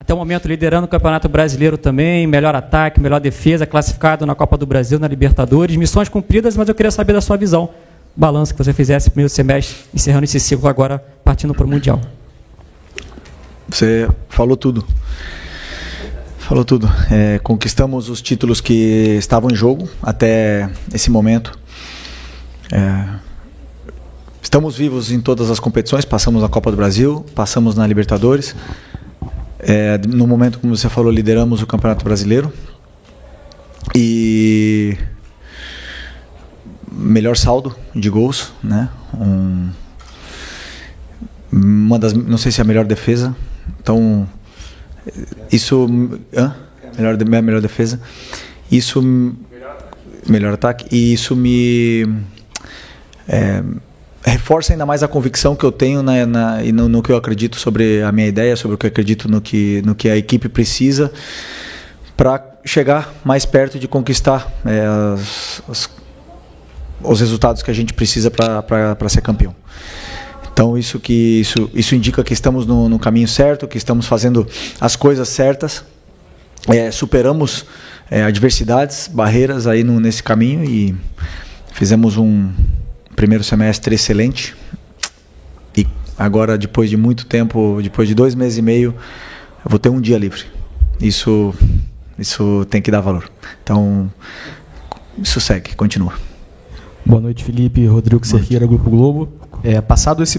até o momento liderando o Campeonato Brasileiro também, melhor ataque, melhor defesa, classificado na Copa do Brasil, na Libertadores, missões cumpridas, mas eu queria saber da sua visão, balanço que você fizesse no primeiro semestre, encerrando esse ciclo agora, partindo para o Mundial. Você falou tudo. Falou tudo. Conquistamos os títulos que estavam em jogo até esse momento. Estamos vivos em todas as competições, passamos na Copa do Brasil, passamos na Libertadores. No momento, como você falou, lideramos o Campeonato Brasileiro. E melhor saldo de gols, né? Não sei se é a melhor defesa. Então, isso... melhor defesa. Isso... Melhor ataque. E isso me... reforça ainda mais a convicção que eu tenho e no que eu acredito sobre a minha ideia, sobre o que eu acredito no que a equipe precisa para chegar mais perto de conquistar os resultados que a gente precisa para ser campeão. Então isso indica que estamos no caminho certo, que estamos fazendo as coisas certas, superamos adversidades, barreiras aí nesse caminho e fizemos um primeiro semestre excelente e agora, depois de muito tempo, depois de 2 meses e meio, eu vou ter um dia livre. Isso tem que dar valor. Então, isso segue, continua. Boa noite, Felipe. Rodrigo Cerqueira, Grupo Globo. Passado essa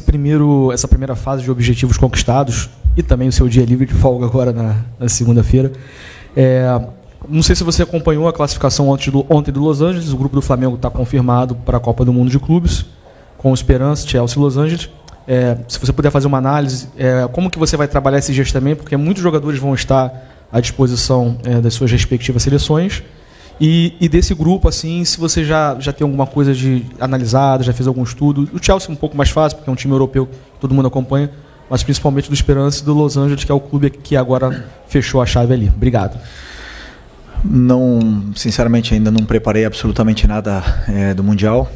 primeira fase de objetivos conquistados e também o seu dia livre de folga agora na segunda-feira, não sei se você acompanhou a classificação ontem do Los Angeles. O grupo do Flamengo está confirmado para a Copa do Mundo de Clubes, com Esperance, Chelsea e Los Angeles. Se você puder fazer uma análise, como que você vai trabalhar esses dias também, porque muitos jogadores vão estar à disposição das suas respectivas seleções. E desse grupo, assim, se você já tem alguma coisa analisada, já fez algum estudo. O Chelsea é um pouco mais fácil, porque é um time europeu que todo mundo acompanha, mas principalmente do Esperance e do Los Angeles, que é o clube que agora fechou a chave ali. Obrigado. Não, sinceramente, ainda não preparei absolutamente nada do Mundial.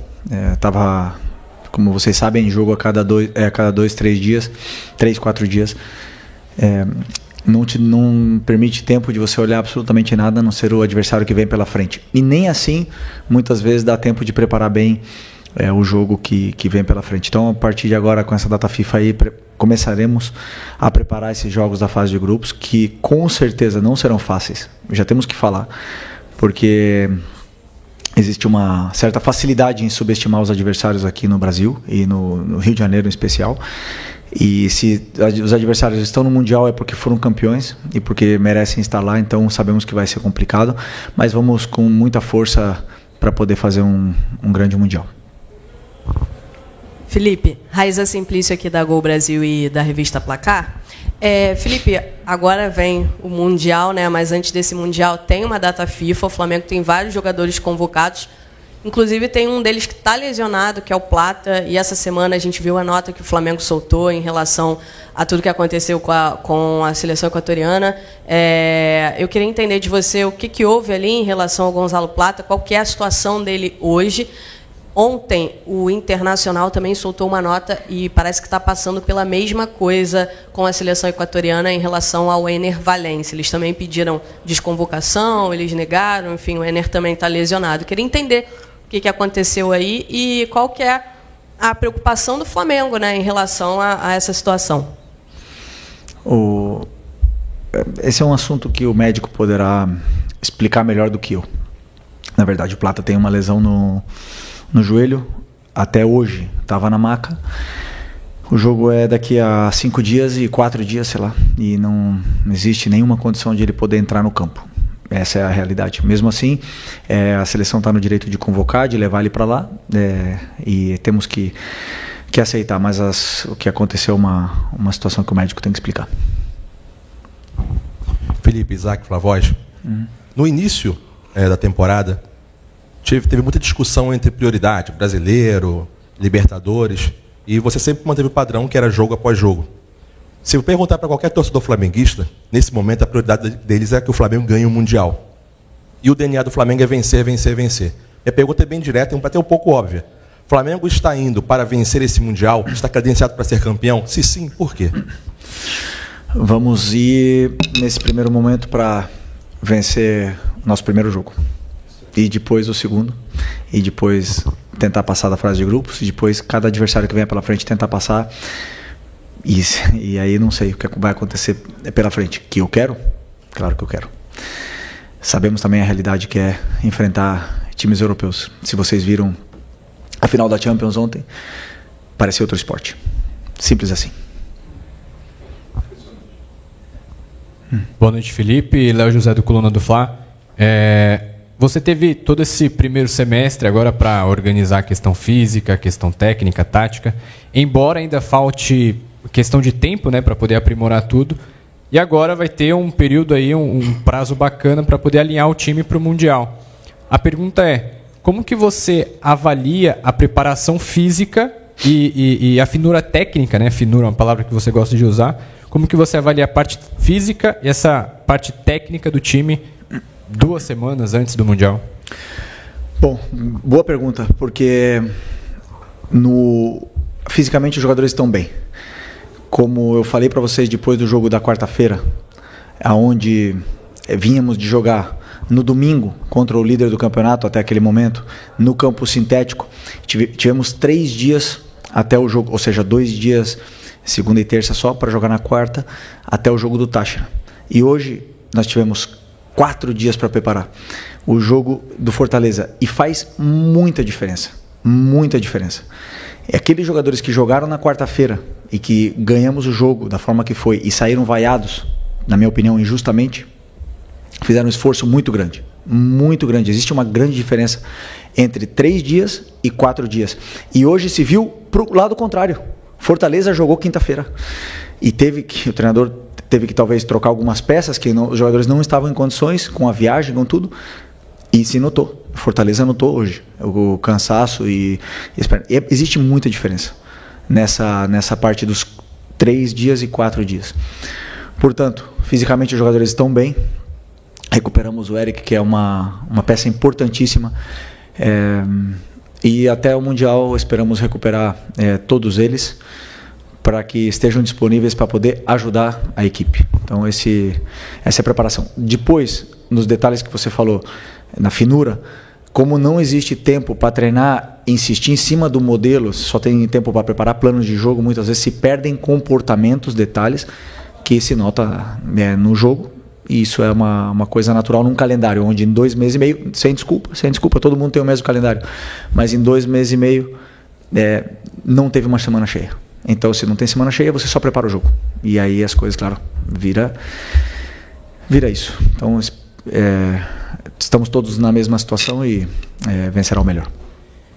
Estava, como vocês sabem, em jogo a cada 2, 3 dias, 3, 4 dias. Não permite tempo de você olhar absolutamente nada, a não ser o adversário que vem pela frente. E nem assim, muitas vezes, dá tempo de preparar bem o jogo que vem pela frente. Então, a partir de agora, com essa data FIFA aí, começaremos a preparar esses jogos da fase de grupos, que com certeza não serão fáceis. Já temos que falar, porque existe uma certa facilidade em subestimar os adversários aqui no Brasil e no Rio de Janeiro em especial. E se os adversários estão no Mundial é porque foram campeões e porque merecem estar lá, então sabemos que vai ser complicado, mas vamos com muita força para poder fazer um grande Mundial. Felipe, Raíza Simplício aqui da Gol Brasil e da revista Placar. Felipe, agora vem o Mundial, né? Mas antes desse Mundial tem uma data FIFA, o Flamengo tem vários jogadores convocados, inclusive tem um deles que está lesionado, que é o Plata, e essa semana a gente viu a nota que o Flamengo soltou em relação a tudo que aconteceu com a seleção equatoriana. Eu queria entender de você o que houve ali em relação ao Gonzalo Plata, qual que é a situação dele hoje. Ontem, o Internacional também soltou uma nota e parece que está passando pela mesma coisa com a seleção equatoriana em relação ao Ener Valencia. Eles também pediram desconvocação, eles negaram, enfim, o Ener também está lesionado. Queria entender o que aconteceu aí e qual que é a preocupação do Flamengo, né, em relação a essa situação. Esse é um assunto que o médico poderá explicar melhor do que eu. Na verdade, o Plata tem uma lesão no joelho, até hoje estava na maca. O jogo é daqui a 5 dias e 4 dias, sei lá, e não existe nenhuma condição de ele poder entrar no campo. Essa é a realidade. Mesmo assim, a seleção está no direito de convocar, de levar ele para lá, e temos que aceitar, mas o que aconteceu é uma situação que o médico tem que explicar. Felipe, Isaac, Flavoz. No início da temporada, teve muita discussão entre prioridade, brasileiro, Libertadores, e você sempre manteve o padrão que era jogo após jogo. Se eu perguntar para qualquer torcedor flamenguista, nesse momento a prioridade deles é que o Flamengo ganhe o Mundial. E o DNA do Flamengo é vencer, vencer, vencer. Minha pergunta é bem direta e até um pouco óbvia. O Flamengo está indo para vencer esse Mundial? Está credenciado para ser campeão? Se sim, por quê? Vamos ir, nesse primeiro momento, para vencer nosso primeiro jogo. E depois o segundo. E depois tentar passar da fase de grupos. E depois, cada adversário que venha pela frente, tentar passar. E aí não sei o que vai acontecer pela frente. Que eu quero? Claro que eu quero. Sabemos também a realidade que é enfrentar times europeus. Se vocês viram a final da Champions ontem, parecia outro esporte. Simples assim. Boa noite, Felipe. Léo José do Coluna do Fla. Você teve todo esse primeiro semestre agora para organizar a questão física, a questão técnica, tática. Embora ainda falte questão de tempo, né, para poder aprimorar tudo. E agora vai ter um período aí, um prazo bacana para poder alinhar o time para o Mundial. A pergunta é, como que você avalia a preparação física e a finura técnica, né? Finura é uma palavra que você gosta de usar. Como que você avalia a parte física e essa parte técnica do time 2 semanas antes do Mundial? Bom, boa pergunta, porque fisicamente os jogadores estão bem. Como eu falei para vocês depois do jogo da quarta-feira, aonde vínhamos de jogar no domingo contra o líder do campeonato até aquele momento, no campo sintético, tivemos 3 dias até o jogo, ou seja, 2 dias, segunda e terça só, para jogar na quarta, até o jogo do Táchira. E hoje nós tivemos 4 dias para preparar o jogo do Fortaleza. E faz muita diferença. Muita diferença. Aqueles jogadores que jogaram na quarta-feira e que ganhamos o jogo da forma que foi e saíram vaiados, na minha opinião, injustamente, fizeram um esforço muito grande. Muito grande. Existe uma grande diferença entre 3 dias e 4 dias. E hoje se viu para o lado contrário. Fortaleza jogou quinta-feira. E o treinador teve que talvez trocar algumas peças, que os jogadores não estavam em condições, com a viagem, com tudo. E se notou. Fortaleza notou hoje. O cansaço e existe muita diferença nessa parte dos 3 dias e 4 dias. Portanto, fisicamente os jogadores estão bem. Recuperamos o Eric, que é uma peça importantíssima. E até o Mundial esperamos recuperar todos eles, para que estejam disponíveis para poder ajudar a equipe. Então essa é a preparação. Depois, nos detalhes que você falou, na finura, como não existe tempo para treinar, insistir em cima do modelo, só tem tempo para preparar planos de jogo, muitas vezes se perdem comportamentos, detalhes, que se nota no jogo. E isso é uma coisa natural num calendário, onde em 2 meses e meio, sem desculpa, todo mundo tem o mesmo calendário, mas em 2 meses e meio não teve uma semana cheia. Então, se não tem semana cheia, você só prepara o jogo. E aí as coisas, claro, vira isso. Então, estamos todos na mesma situação e vencerá o melhor.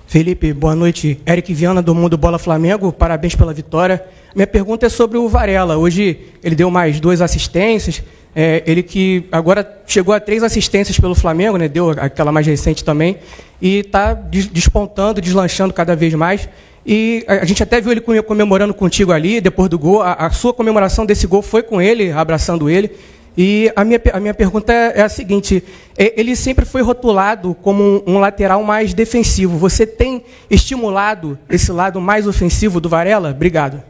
Felipe, boa noite. Eric Viana, do Mundo Bola Flamengo. Parabéns pela vitória. Minha pergunta é sobre o Varela. Hoje ele deu mais 2 assistências. Ele que agora chegou a 3 assistências pelo Flamengo, né? Deu aquela mais recente também. E está despontando, deslanchando cada vez mais. E a gente até viu ele comemorando contigo ali, depois do gol. A sua comemoração desse gol foi com ele, abraçando ele. E a minha pergunta é a seguinte: ele sempre foi rotulado como um lateral mais defensivo. Você tem estimulado esse lado mais ofensivo do Varela? Obrigado.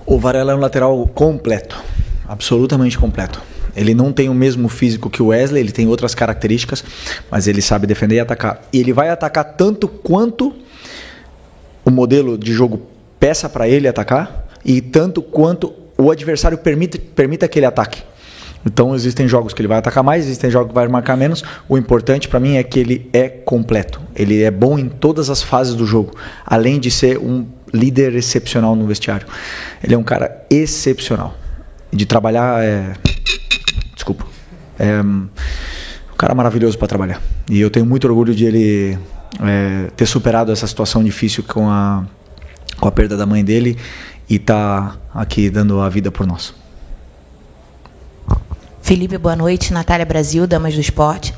O Varela é um lateral completo, absolutamente completo. Ele não tem o mesmo físico que o Wesley, ele tem outras características, mas ele sabe defender e atacar. E ele vai atacar tanto quanto o modelo de jogo peça para ele atacar, e tanto quanto o adversário permita que ele ataque. Então existem jogos que ele vai atacar mais, existem jogos que vai marcar menos. O importante para mim é que ele é completo. Ele é bom em todas as fases do jogo, além de ser um líder excepcional no vestiário. Ele é um cara excepcional. De trabalhar um cara maravilhoso para trabalhar. E eu tenho muito orgulho de ele ter superado essa situação difícil com a perda da mãe dele e tá aqui dando a vida por nós. Felipe, boa noite. Natália Brasil, Damas do Esporte.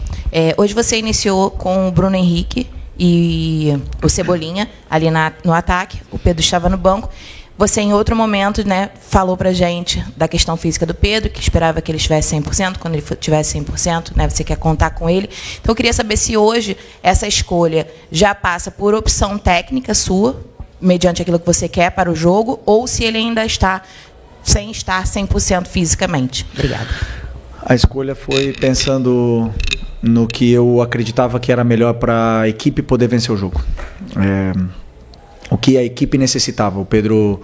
Hoje você iniciou com o Bruno Henrique e o Cebolinha ali no ataque. O Pedro estava no banco. Você, em outro momento, né, falou para a gente da questão física do Pedro, que esperava que ele estivesse 100%. Quando ele tivesse 100%, né, você quer contar com ele. Então, eu queria saber se hoje essa escolha já passa por opção técnica sua, mediante aquilo que você quer para o jogo, ou se ele ainda está sem estar 100% fisicamente? Obrigada. A escolha foi pensando no que eu acreditava que era melhor para a equipe poder vencer o jogo. O que a equipe necessitava. O Pedro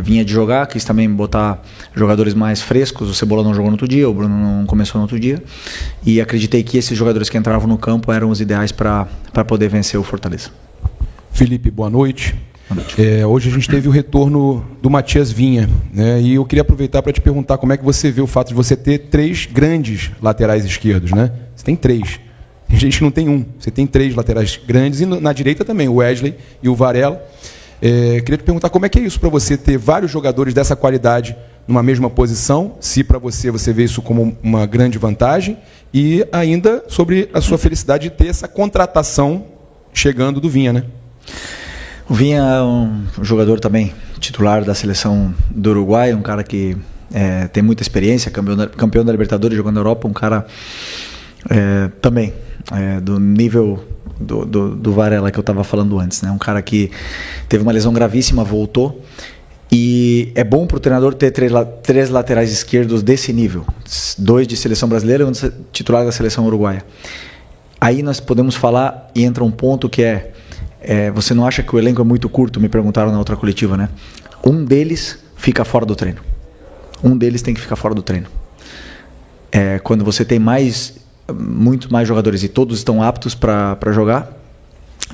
vinha de jogar, quis também botar jogadores mais frescos. O Cebola não jogou no outro dia, o Bruno não começou no outro dia. E acreditei que esses jogadores que entravam no campo eram os ideais para poder vencer o Fortaleza. Felipe, boa noite. Hoje a gente teve o retorno do Matias Vinha, né? E eu queria aproveitar para te perguntar como é que você vê o fato de você ter 3 grandes laterais esquerdos, né? Você tem 3. Tem gente que não tem um. Você tem 3 laterais grandes e na direita também, o Wesley e o Varela. Queria te perguntar como é que é isso para você ter vários jogadores dessa qualidade numa mesma posição, se para você vê isso como uma grande vantagem, e ainda sobre a sua felicidade de ter essa contratação chegando do Vinha, né? O Vinha é um jogador também titular da seleção do Uruguai, um cara que tem muita experiência, campeão da Libertadores, jogando na Europa, um cara também do nível do Varela que eu estava falando antes, né? Um cara que teve uma lesão gravíssima, voltou, e é bom para o treinador ter 3 laterais esquerdos desse nível, 2 de seleção brasileira e 1 titular da seleção uruguaia. Aí nós podemos falar, e entra um ponto que você não acha que o elenco é muito curto? Me perguntaram na outra coletiva, né? Um deles fica fora do treino. Um deles tem que ficar fora do treino. Quando você tem muito mais jogadores e todos estão aptos para jogar,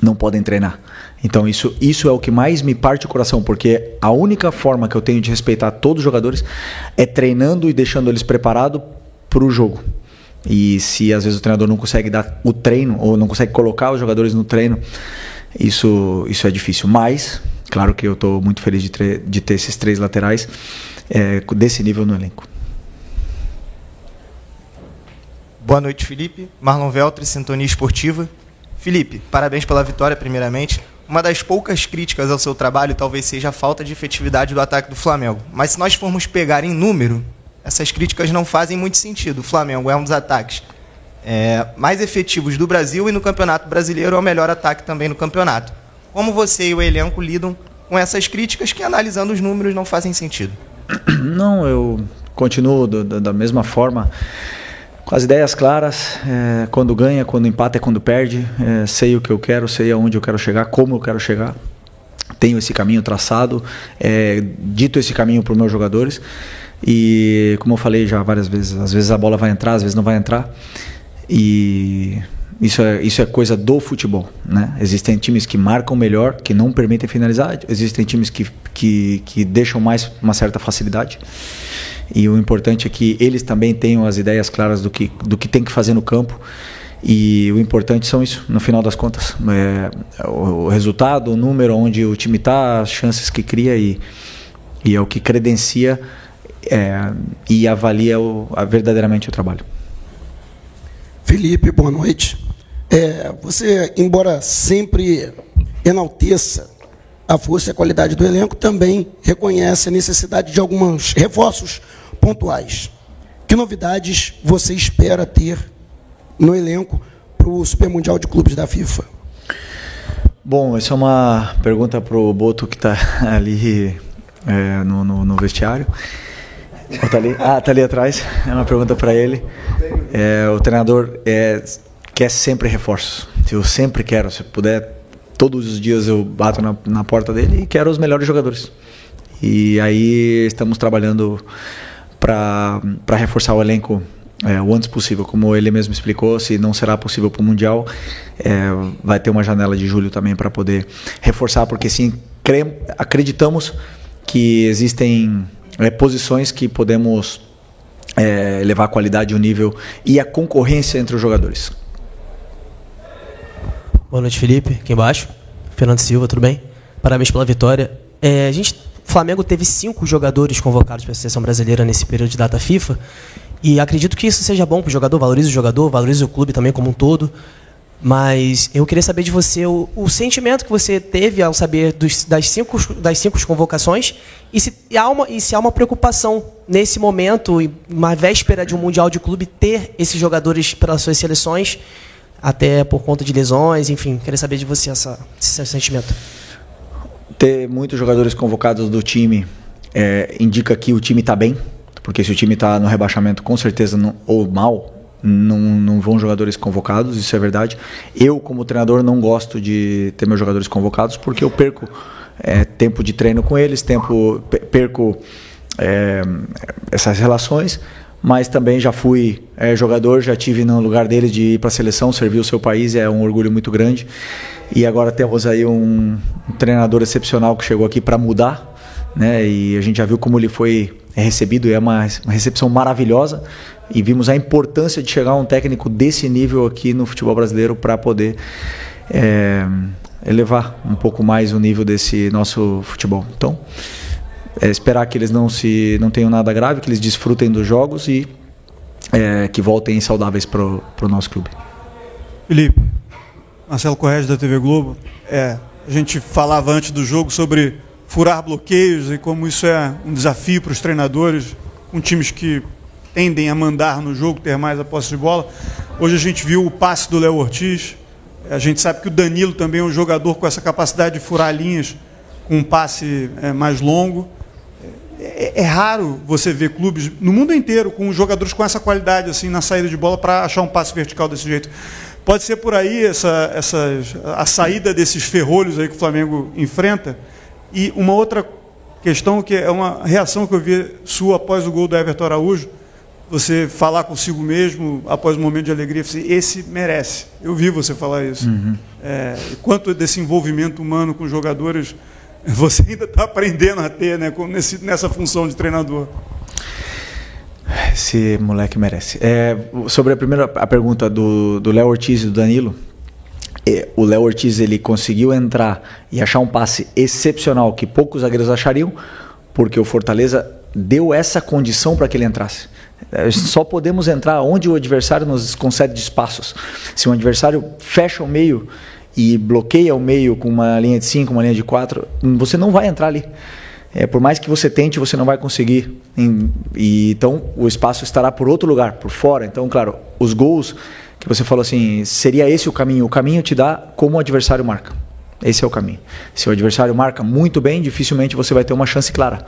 não podem treinar. Então isso é o que mais me parte o coração, porque a única forma que eu tenho de respeitar todos os jogadores é treinando e deixando eles preparados para o jogo. E se às vezes o treinador não consegue dar o treino, ou não consegue colocar os jogadores no treino, isso é difícil. Mas, claro que eu estou muito feliz de ter esses 3 laterais desse nível no elenco. Boa noite, Felipe. Marlon Veltri, Sintonia Esportiva. Felipe, parabéns pela vitória, primeiramente. Uma das poucas críticas ao seu trabalho talvez seja a falta de efetividade do ataque do Flamengo. Mas se nós formos pegar em número, essas críticas não fazem muito sentido. O Flamengo é um dos ataques mais efetivos do Brasil, e no Campeonato Brasileiro é o melhor ataque também no campeonato. Como você e o elenco lidam com essas críticas que, analisando os números, não fazem sentido? Não, eu continuo da mesma forma, com as ideias claras, quando ganha, quando empata e quando perde, sei o que eu quero, sei aonde eu quero chegar, como eu quero chegar, tenho esse caminho traçado, dito esse caminho para os meus jogadores, e como eu falei já várias vezes, às vezes a bola vai entrar, às vezes não vai entrar, e isso é coisa do futebol, né? Existem times que marcam melhor, que não permitem finalizar, existem times que deixam mais uma certa facilidade, e o importante é que eles também tenham as ideias claras do que tem que fazer no campo, e o importante são isso, no final das contas, o resultado, o número, onde o time está, as chances que cria, e é o que credencia e avalia verdadeiramente o trabalho. Felipe, boa noite. Você, embora sempre enalteça a força e a qualidade do elenco, também reconhece a necessidade de alguns reforços pontuais. Que novidades você espera ter no elenco para o Super Mundial de Clubes da FIFA? Bom, essa é uma pergunta para o Boto, que está ali no vestiário. Tá ali atrás. É uma pergunta para ele. O treinador quer sempre reforços. Eu sempre quero, se puder, todos os dias eu bato na porta dele e quero os melhores jogadores. E aí estamos trabalhando para reforçar o elenco o antes possível. Como ele mesmo explicou, se não será possível para o Mundial, vai ter uma janela de julho também para poder reforçar, porque sim, acreditamos que existem posições que podemos levar a qualidade, o nível e a concorrência entre os jogadores. Boa noite, Felipe. Aqui embaixo. Fernando Silva, tudo bem? Parabéns pela vitória. O Flamengo teve 5 jogadores convocados para a seleção brasileira nesse período de data FIFA, e acredito que isso seja bom para o jogador, valorize o jogador, valorize o clube também como um todo. Mas eu queria saber de você o sentimento que você teve ao saber das cinco convocações, e se há uma preocupação nesse momento, uma véspera de um Mundial de Clube, ter esses jogadores pelas suas seleções, até por conta de lesões, enfim. Queria saber de você esse sentimento. Ter muitos jogadores convocados do time indica que o time está bem, porque se o time está no rebaixamento, com certeza, ou mal, não vão jogadores convocados, isso é verdade. Eu, como treinador, não gosto de ter meus jogadores convocados, porque eu perco tempo de treino com eles, perco essas relações, mas também já fui jogador, já tive no lugar dele de ir para a seleção, servir o seu país, é um orgulho muito grande. E agora temos aí um treinador excepcional que chegou aqui para mudar, né? E a gente já viu como ele foi recebido, é uma recepção maravilhosa, e vimos a importância de chegar a um técnico desse nível aqui no futebol brasileiro para poder elevar um pouco mais o nível desse nosso futebol. Então, esperar que eles não tenham nada grave, que eles desfrutem dos jogos e que voltem saudáveis para o nosso clube. Felipe, Marcelo Corrêa da TV Globo. A gente falava antes do jogo sobre furar bloqueios e como isso é um desafio para os treinadores, com times que tendem a mandar no jogo, ter mais a posse de bola. Hoje a gente viu o passe do Léo Ortiz. A gente sabe que o Danilo também é um jogador com essa capacidade de furar linhas com um passe mais longo. É raro você ver clubes no mundo inteiro com jogadores com essa qualidade assim na saída de bola para achar um passe vertical desse jeito. Pode ser por aí a saída desses ferrolhos aí que o Flamengo enfrenta. E uma outra questão, que é uma reação que eu vi sua após o gol do Everton Araújo, você falar consigo mesmo após um momento de alegria, esse merece. Eu vi você falar isso. Uhum. Quanto desse envolvimento humano com jogadores você ainda está aprendendo a ter, né, nessa função de treinador? Esse moleque merece. Sobre a pergunta do Léo Ortiz e do Danilo, o Léo Ortiz ele conseguiu entrar e achar um passe excepcional que poucos zagueiros achariam, porque o Fortaleza deu essa condição para que ele entrasse. Só podemos entrar onde o adversário nos concede de espaços. Se um adversário fecha o meio e bloqueia o meio com uma linha de 5, uma linha de 4, você não vai entrar ali. Por mais que você tente, você não vai conseguir. Então o espaço estará por outro lugar, por fora. Então, claro, os gols que você falou assim, seria esse o caminho? O caminho te dá como o adversário marca. Esse é o caminho. Se o adversário marca muito bem, dificilmente você vai ter uma chance clara.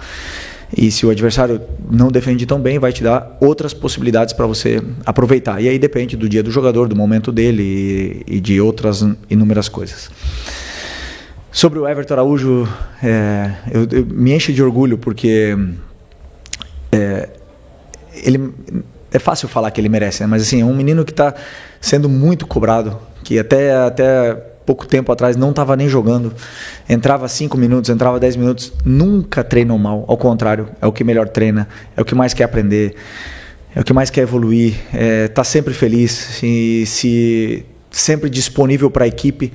E se o adversário não defende tão bem, vai te dar outras possibilidades para você aproveitar. E aí depende do dia do jogador, do momento dele e de outras inúmeras coisas. Sobre o Everton Araújo, eu me enche de orgulho, porque ele... É fácil falar que ele merece, né? Mas assim, é um menino que está sendo muito cobrado, que até pouco tempo atrás não estava nem jogando, entrava 5 minutos, entrava 10 minutos, nunca treinou mal, ao contrário, é o que melhor treina, é o que mais quer aprender, é o que mais quer evoluir, está sempre feliz, sempre disponível para a equipe,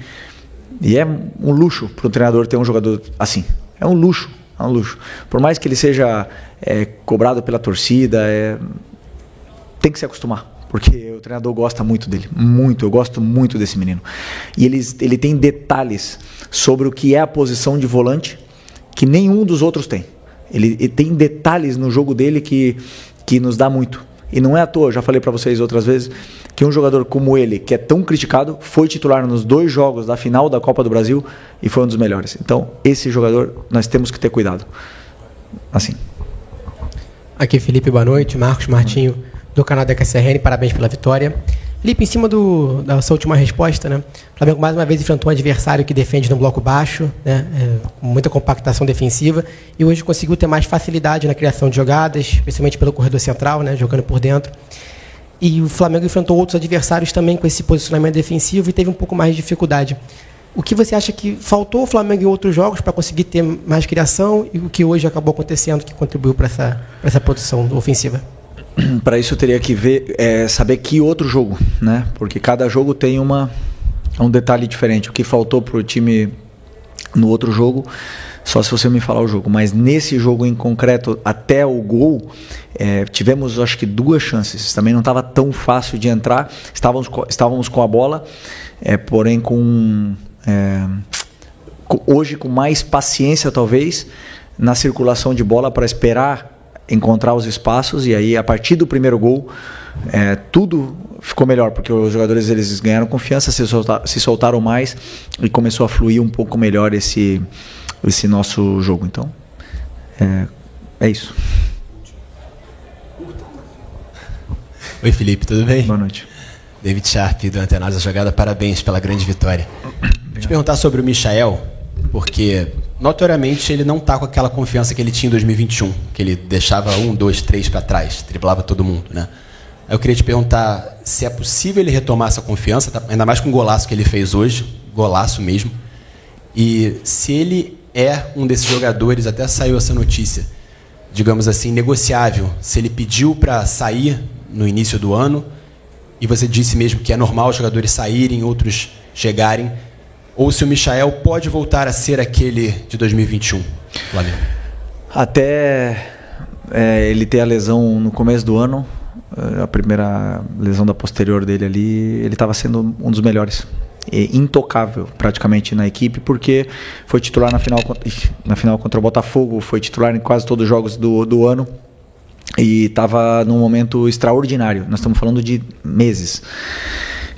e é um luxo para o treinador ter um jogador assim, é um luxo, por mais que ele seja cobrado pela torcida, tem que se acostumar, porque o treinador gosta muito dele, muito, eu gosto muito desse menino. E ele tem detalhes sobre o que é a posição de volante que nenhum dos outros tem. Ele tem detalhes no jogo dele que nos dá muito. E não é à toa, já falei para vocês outras vezes, que um jogador como ele, que é tão criticado, foi titular nos 2 jogos da final da Copa do Brasil e foi um dos melhores. Então, esse jogador, nós temos que ter cuidado. Assim. Aqui, Felipe, boa noite. Marcos Martinho, do canal da KCRN, parabéns pela vitória. Felipe, em cima da sua última resposta, né? O Flamengo mais uma vez enfrentou um adversário que defende no bloco baixo, né? Com muita compactação defensiva, e hoje conseguiu ter mais facilidade na criação de jogadas, especialmente pelo corredor central, né? Jogando por dentro. E o Flamengo enfrentou outros adversários também com esse posicionamento defensivo e teve um pouco mais de dificuldade. O que você acha que faltou ao Flamengo em outros jogos para conseguir ter mais criação e o que hoje acabou acontecendo que contribuiu para essa produção ofensiva? Para isso eu teria que saber que outro jogo, né? Porque cada jogo tem um detalhe diferente. O que faltou para o time no outro jogo, só se você me falar o jogo. Mas nesse jogo em concreto, até o gol, tivemos acho que 2 chances. Também não estava tão fácil de entrar. Estávamos com a bola, porém hoje com mais paciência talvez na circulação de bola para esperar encontrar os espaços, e aí a partir do primeiro gol tudo ficou melhor, porque os jogadores eles ganharam confiança, se soltaram mais e começou a fluir um pouco melhor esse nosso jogo. Então É isso. Oi, Felipe, tudo bem? Boa noite. David Sharp, do Antenados da Jogada, parabéns pela grande vitória. Vou te perguntar sobre o Michael, porque notoriamente ele não está com aquela confiança que ele tinha em 2021, que ele deixava 1, 2, 3 para trás, driblava todo mundo, né? Eu queria te perguntar se é possível ele retomar essa confiança, ainda mais com o golaço que ele fez hoje, golaço mesmo, e se ele é um desses jogadores, até saiu essa notícia, digamos assim, negociável, se ele pediu para sair no início do ano, e você disse mesmo que é normal os jogadores saírem, outros chegarem, ou se o Michael pode voltar a ser aquele de 2021, Flamengo? Até ele ter a lesão no começo do ano, a primeira lesão da posterior dele ali, ele estava sendo um dos melhores, intocável praticamente na equipe, porque foi titular na final contra o Botafogo, foi titular em quase todos os jogos do ano, e estava num momento extraordinário. Nós estamos falando de meses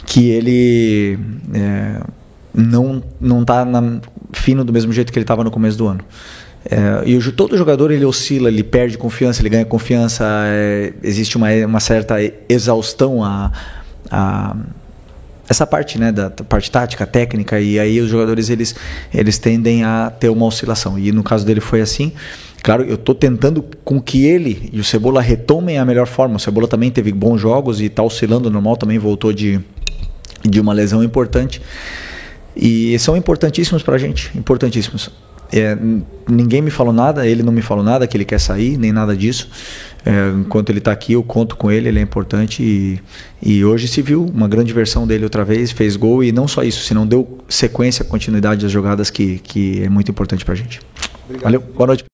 que ele não está fino do mesmo jeito que ele estava no começo do ano. E todo jogador ele oscila, ele perde confiança, ele ganha confiança, existe uma certa exaustão essa parte, né, da parte tática, técnica, e aí os jogadores eles tendem a ter uma oscilação, e no caso dele foi assim. Claro, eu estou tentando com que ele e o Cebola retomem a melhor forma. O Cebola também teve bons jogos e está oscilando normal, também voltou de uma lesão importante, e são importantíssimos para a gente, importantíssimos. Ninguém me falou nada, ele não me falou nada que ele quer sair, nem nada disso. Enquanto ele está aqui, eu conto com ele, ele é importante, e hoje se viu uma grande versão dele outra vez, fez gol, e não só isso, senão deu sequência, continuidade das jogadas que é muito importante para a gente. Obrigado. Valeu, boa noite.